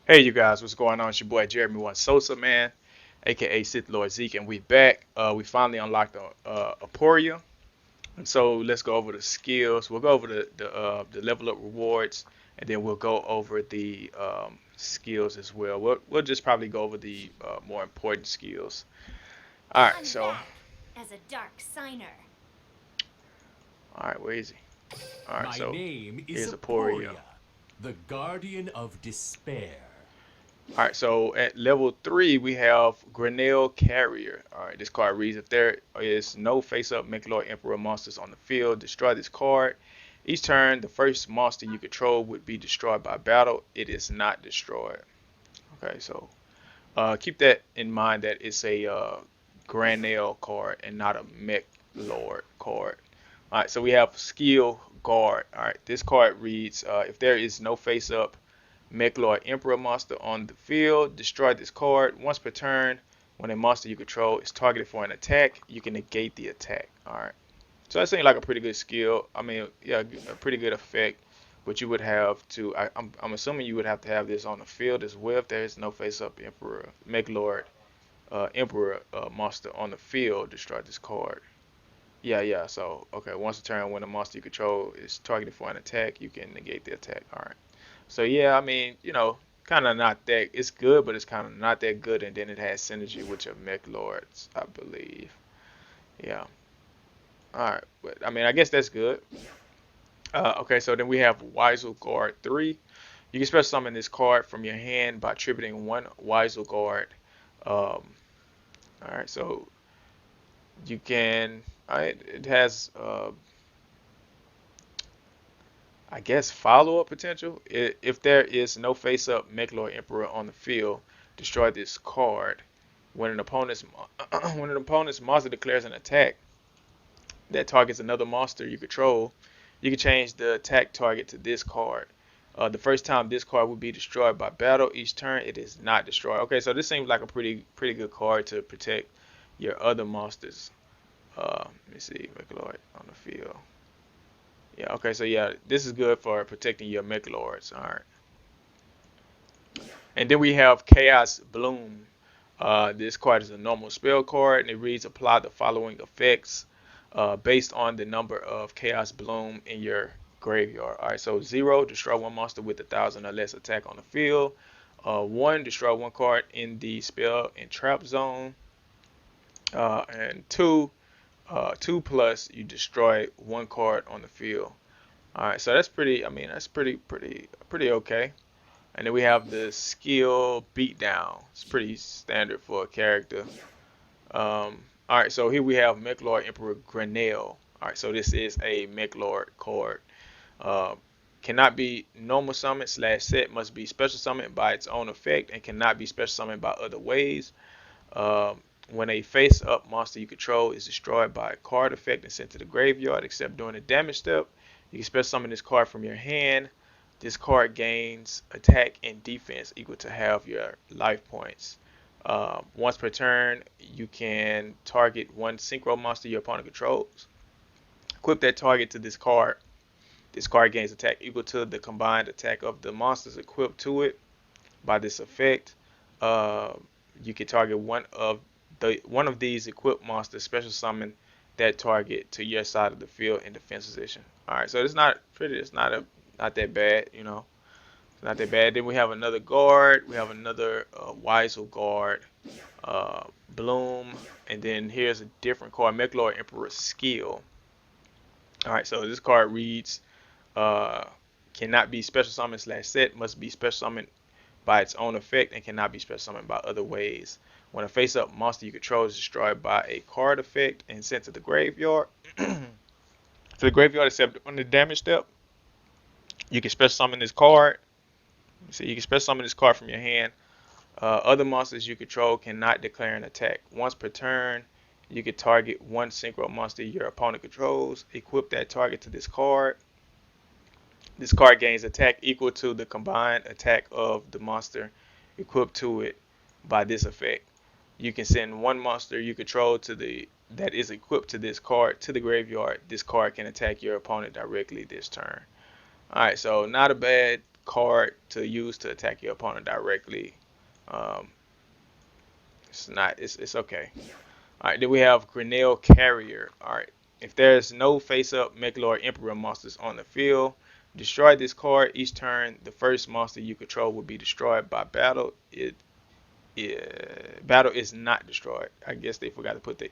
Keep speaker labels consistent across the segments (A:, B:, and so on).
A: Hey, you guys, what's going on? It's your boy Jeremy One Sosa, man, aka Sith Lord Zeke, and we back. We finally unlocked Aporia, and so let's go over the skills. We'll go over the level up rewards, and then we'll go over the skills as well. We'll just probably go over the more important skills. All right,
B: I'm
A: so
B: back as a dark signer.
A: all right, where is he? All right,
C: My
A: so
C: name is
A: here's Aporia.
C: Aporia, the guardian of despair.
A: All right, so at level 3, we have Grinnell Carrier. All right, this card reads, if there is no face-up Mechalor Emperor monsters on the field, destroy this card. Each turn, the first monster you control would be destroyed by battle. It is not destroyed. Okay, so keep that in mind that it's a Grinnell card and not a Mech Lord card. All right, so we have Skill Guard. All right, this card reads, if there is no face-up Mechalor Emperor monster on the field, destroy this card. Once per turn, when a monster you control is targeted for an attack, you can negate the attack. Alright. So that seems like a pretty good skill. I mean, yeah, a pretty good effect. But you would have to, I'm assuming you would have to have this on the field as well if there is no face up Emperor, Mechalor Emperor monster on the field, destroy this card. Yeah. So, okay, once a turn, when a monster you control is targeted for an attack, you can negate the attack. Alright. So yeah, I mean, kind of not that. It's good, but it's kind of not that good. And then it has synergy with your mech lords, I believe. Yeah. All right, but I mean, I guess that's good. Okay, so then we have Weisel Guard 3. You can special summon this card from your hand by tributing one Weisel Guard. Um, all right, so you can. It has I guess follow-up potential. If there is no face-up Mechalor Emperor on the field, destroy this card. When an opponent's when an opponent's monster declares an attack that targets another monster you control, you can change the attack target to this card. The first time this card will be destroyed by battle, each turn it is not destroyed. Okay, so this seems like a pretty good card to protect your other monsters. Let me see, Mechalor on the field. Yeah, okay, so yeah, this is good for protecting your mech lords. Alright. And then we have Chaos Bloom. This card is a normal spell card and it reads apply the following effects based on the number of Chaos Bloom in your graveyard. Alright, so 0, destroy one monster with 1,000 or less attack on the field. 1, destroy one card in the spell and trap zone. And 2, 2 plus, you destroy one card on the field. All right, so that's pretty. I mean, that's pretty okay. And then we have the skill beatdown. It's pretty standard for a character. All right, so here we have Mechlord Emperor Grinnell. All right, so this is a Mechlord card. Uh, cannot be normal summon slash set. Must be special summoned by its own effect and cannot be special summoned by other ways. When a face-up monster you control is destroyed by a card effect and sent to the graveyard, except during the damage step, you can special summon this card from your hand. This card gains attack and defense equal to half your life points. Once per turn, you can target one synchro monster your opponent controls. Equip that target to this card. This card gains attack equal to the combined attack of the monsters equipped to it. By this effect, uh, you can target one of these equipped monsters, special summon that target to your side of the field in defense position. All right, so it's not pretty. It's not that bad, It's not that bad. Then we have another guard. We have another Weisel guard, Bloom, and then here's a different card, Mechlor Emperor Skill. All right, so this card reads, uh, cannot be special summoned slash set. Must be special summoned by its own effect and cannot be special summoned by other ways. When a face-up monster you control is destroyed by a card effect and sent to the graveyard, to the graveyard except on the damage step, you can special summon this card. So you can special summon this card from your hand. Other monsters you control cannot declare an attack. Once per turn, you can target one synchro monster your opponent controls. Equip that target to this card. This card gains attack equal to the combined attack of the monster equipped to it by this effect. You can send one monster you control that is equipped to this card to the graveyard. This card can attack your opponent directly this turn. Alright, so not a bad card to use to attack your opponent directly. Um, it's okay. All right, then we have Grinnell Carrier. All right, if there's no face-up Mechlord Emperor monsters on the field, destroy this card. Each turn, the first monster you control will be destroyed by battle. Battle is not destroyed. I guess they forgot to put the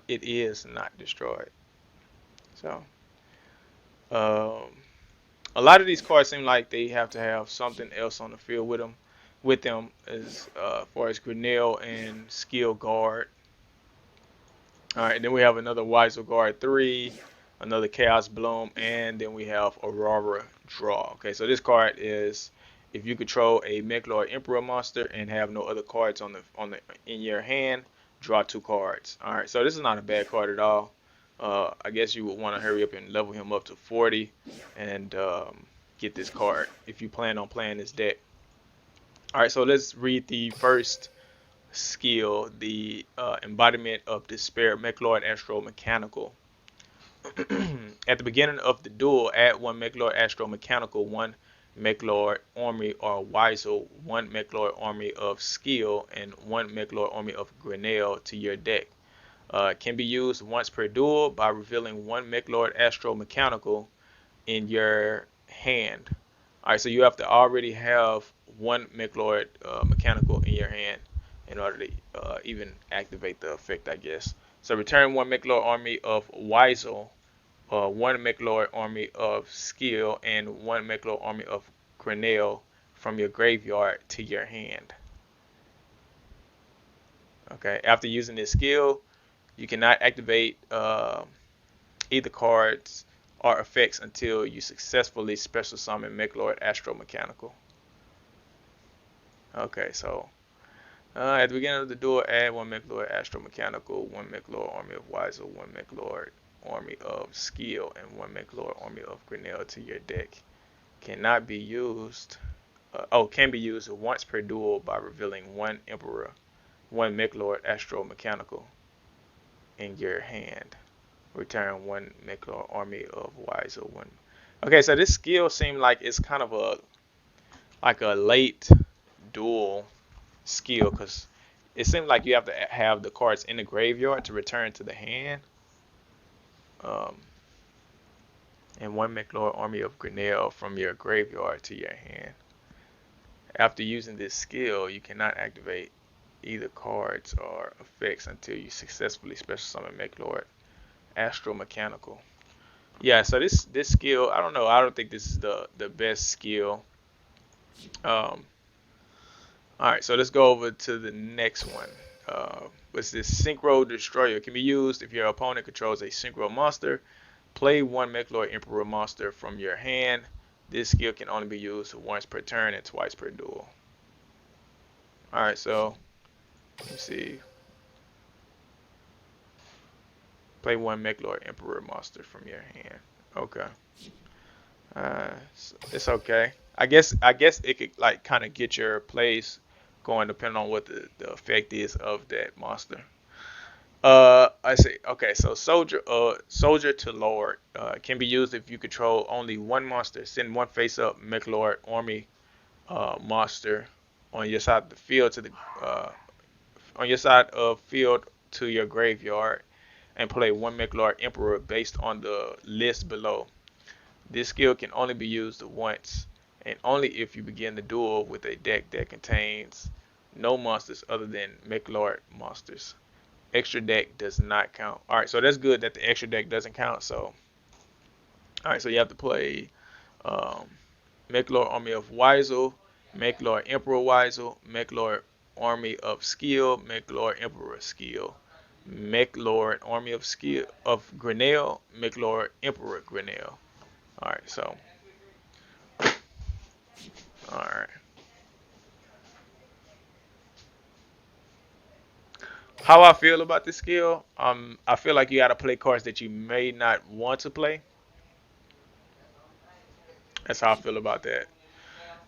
A: it is not destroyed. So um, a lot of these cards seem like they have to have something else on the field with them. With them as far as Grinnell and Skill Guard. All right, then we have another Wiser Guard 3, another Chaos Bloom, and then we have Aurora Draw. Okay, so this card is if you control a Mechlord Emperor monster and have no other cards on the in your hand, draw 2 cards. All right, so this is not a bad card at all. I guess you would want to hurry up and level him up to 40 and get this card if you plan on playing this deck. All right, so let's read the first skill, the Embodiment of Despair, Mechlord Astro Mechanical. At the beginning of the duel, add 1 Mechlord Astro Mechanical, 1 Mechlord Army or Wiesel, 1 Mechlord Army of Skill, and 1 Mechlord Army of Grinnell to your deck. Can be used once per duel by revealing 1 Mechlord Astro Mechanical in your hand. Alright, so you have to already have 1 Mechlord Mechanical in your hand in order to even activate the effect, I guess. So return 1 Mechlord Army of Wiesel, 1 Mechlord Army of Skill, and 1 Mechlord Army of Grinnell from your graveyard to your hand. Okay, after using this skill, you cannot activate either cards or effects until you successfully special summon Mechlord Astro Mechanical. Okay, so at the beginning of the duel, add 1 Mechlord Astro Mechanical, 1 Mechlord Army of Wiesel, 1 Mechlord Army of Skill, and 1 Mechlord Army of Grinnell to your deck. Cannot be used. Can be used once per duel by revealing 1 Emperor, 1 Mechlord Astro Mechanical in your hand. Return 1 Mechlord Army of Wiesel. 1. Okay, so this skill seems like it's kind of a late duel skill because it seems like you have to have the cards in the graveyard to return to the hand. And 1 Mechlord Army of Grinnell from your graveyard to your hand. After using this skill, you cannot activate either cards or effects until you successfully special summon Mechlord Astro Mechanical. Yeah, so this skill, I don't know. I don't think this is the best skill. All right, so let's go over to the next one. What's this? Synchro Destroyer can be used if your opponent controls a Synchro monster. Play 1 Mechlord Emperor monster from your hand. This skill can only be used once per turn and twice per duel. Alright, so let's see. Play 1 Mechlord Emperor monster from your hand. Okay. It's okay. I guess it could like kind of get your plays going depending on what the effect is of that monster. I see. Okay, so soldier to lord can be used if you control only 1 monster. Send 1 face-up Mechlord Army monster on your side of the field to the on your side of field to your graveyard, and play 1 Mechlord Emperor based on the list below. This skill can only be used once, and only if you begin the duel with a deck that contains no monsters other than Mechlord monsters. Extra deck does not count. Alright, so that's good that the extra deck doesn't count. So, alright, so you have to play Mechlord Army of Wiesel, Mechlord Emperor Wiesel, Mechlord Army of Skill, Mechlord Emperor Skill, Mechlord Army of Skill of Grinnell, Mechlord Emperor Grinnell. Alright, so alright. How I feel about this skill, I feel like you gotta play cards that you may not want to play. That's how I feel about that.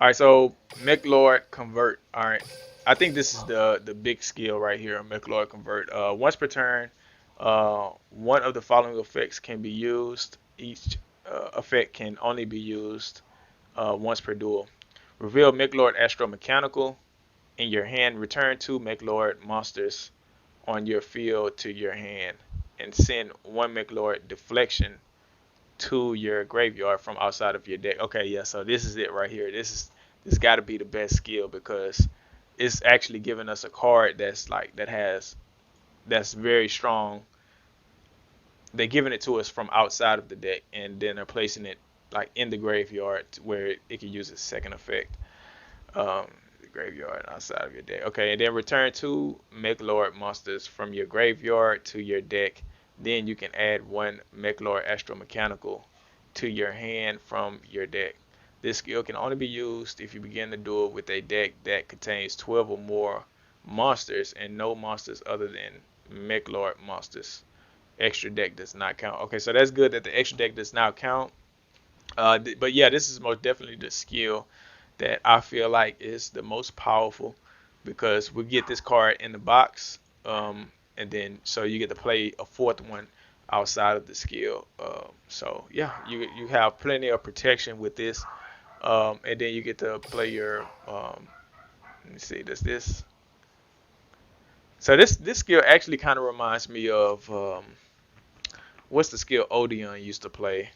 A: Alright, so Mechlord Convert. Alright. I think this is the big skill right here, Mechlord Convert. Once per turn, one of the following effects can be used. Each effect can only be used once per duel. Reveal Mechlord Astro Mechanical in your hand. Return 2 Mechlord monsters on your field to your hand, and send 1 Mechlord Deflection to your graveyard from outside of your deck. Okay, yeah, so this is it right here. This got to be the best skill because it's actually giving us a card that's very strong. They're giving it to us from outside of the deck, and then they're placing it like in the graveyard where it can use its second effect. The graveyard outside of your deck. Okay, and then return 2 Mechlord monsters from your graveyard to your deck. Then you can add 1 Mechlord Astro Mechanical to your hand from your deck. This skill can only be used if you begin the duel with a deck that contains 12 or more monsters and no monsters other than Mechlord monsters. Extra deck does not count. Okay, so that's good that the extra deck does not count. But yeah, this is most definitely the skill that I feel like is the most powerful because we get this card in the box, and then so you get to play a fourth one outside of the skill. So yeah, you have plenty of protection with this, and then you get to play your. Let me see, does this? So this skill actually kind of reminds me of what's the skill Odeon used to play.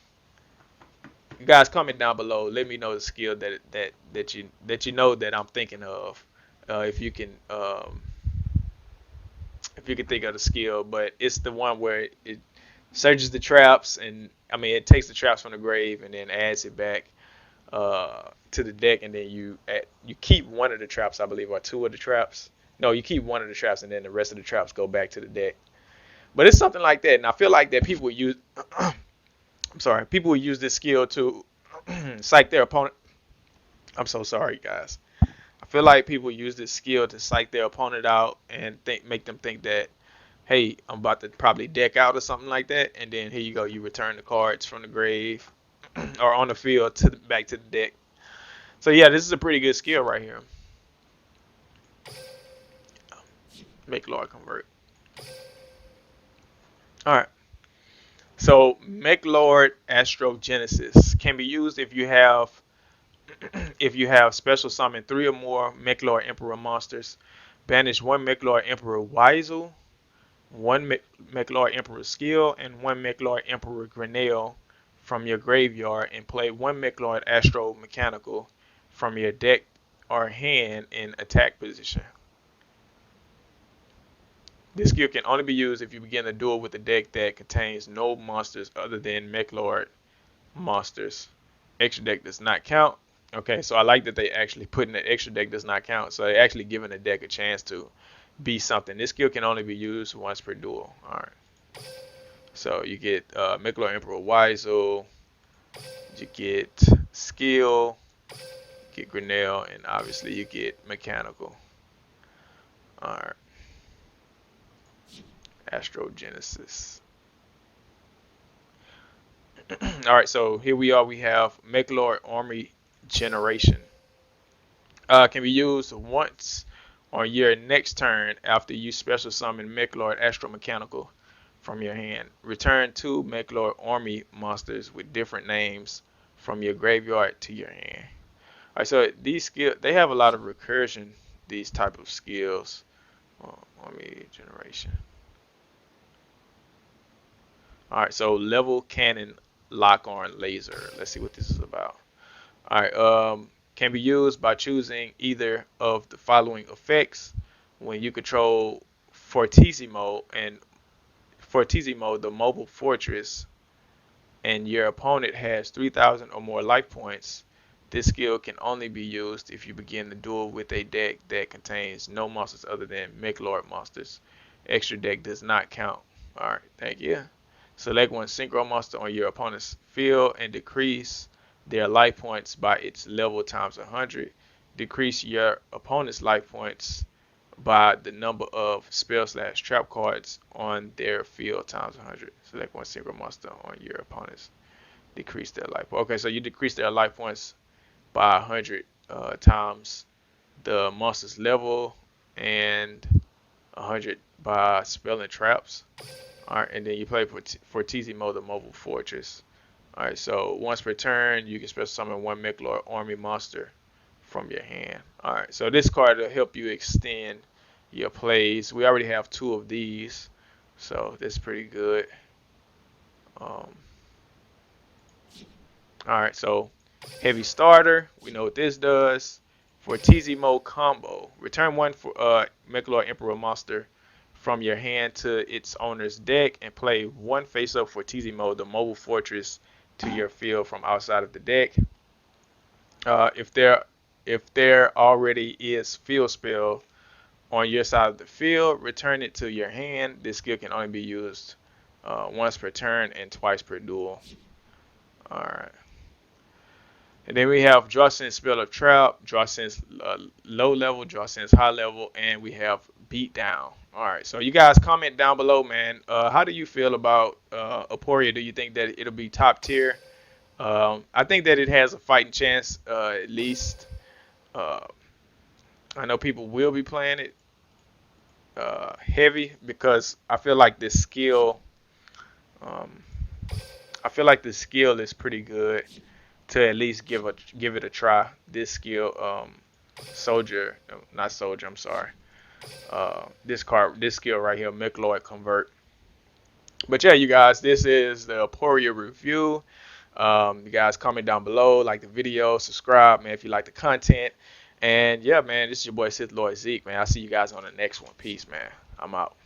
A: You guys, comment down below. Let me know the skill that you know that I'm thinking of. If you can think of the skill, but it's the one where it searches the traps, and I mean it takes the traps from the grave and then adds it back to the deck, and then you keep one of the traps, I believe, or 2 of the traps. No, you keep one of the traps, and then the rest of the traps go back to the deck. But it's something like that, and I feel like that people would use. I'm sorry, people would use this skill to psych their opponent. I'm so sorry, guys. I feel like people use this skill to psych their opponent out and make them think that, hey, I'm about to probably deck out or something like that, and then here you go, you return the cards from the grave or on the field back to the deck. So yeah, this is a pretty good skill right here. Make Lord convert. All right. So Mechlord Astrogenesis can be used if you have special summon 3 or more Mechlord Emperor monsters. Banish 1 Mechlord Emperor Weisel, 1 Mechlord Emperor Skill, and 1 Mechlord Emperor Grinnell from your graveyard, and play 1 Mechlord Astro Mechanical from your deck or hand in attack position. This skill can only be used if you begin a duel with a deck that contains no monsters other than Mechlord monsters. Extra deck does not count. Okay, so I like that they actually put in the extra deck does not count. So they're actually giving the deck a chance to be something. This skill can only be used once per duel. All right. So you get Mechlord Emperor Weisel, you get Skill, you get Grinnell, and obviously you get Mechanical. All right. Astrogenesis. All right, so here we are. We have Mechlord Army Generation. Can be used once on your next turn after you special summon Mechlord Astro Mechanical from your hand. Return 2 Mechlord Army monsters with different names from your graveyard to your hand. All right, so these skills, they have a lot of recursion. These type of skills. Army Generation. All right, so level cannon lock on laser. Let's see what this is about. All right, can be used by choosing either of the following effects when you control Fortissimo the mobile fortress, and your opponent has 3,000 or more life points. This skill can only be used if you begin the duel with a deck that contains no monsters other than Mechlord monsters. Extra deck does not count. All right, thank you. Select 1 synchro monster on your opponent's field and decrease their life points by its level times 100. Decrease your opponent's life points by the number of spell/trap cards on their field times 100. Select 1 synchro monster on your opponent's. Decrease their life. Okay, so you decrease their life points by 100 times the monster's level and 100 by spell and traps. All right, and then you play for Fortissimo the mobile fortress. Alright, so once per turn, you can special summon one Mechlor army monster from your hand. Alright, so this card will help you extend your plays. We already have 2 of these, so that's pretty good. Alright, so heavy starter, we know what this does. For TZ mode combo, return one for Mechlor Emperor monster from your hand to its owner's deck and play one face up for TZ mode, the mobile fortress, to your field from outside of the deck. If there already is field spell on your side of the field, return it to your hand. This skill can only be used once per turn and twice per duel. Alright. And then we have draw sense spell of trap, draw sense low level, draw sense high level, and we have beat down. Alright, so you guys comment down below, man. How do you feel about Aporia? Do you think that it'll be top tier? I think that it has a fighting chance, at least. I know people will be playing it heavy because I feel like this skill. Um, I feel like the skill is pretty good to at least give it a try. This skill, soldier, not soldier. I'm sorry. This skill right here, Mechlor Convert. But yeah, you guys, this is the Aporia review. You guys comment down below, like the video, subscribe, man, if you like the content. And yeah, man, this is your boy Sith Lord Zeke, man. I'll see you guys on the next one. Peace, man. I'm out.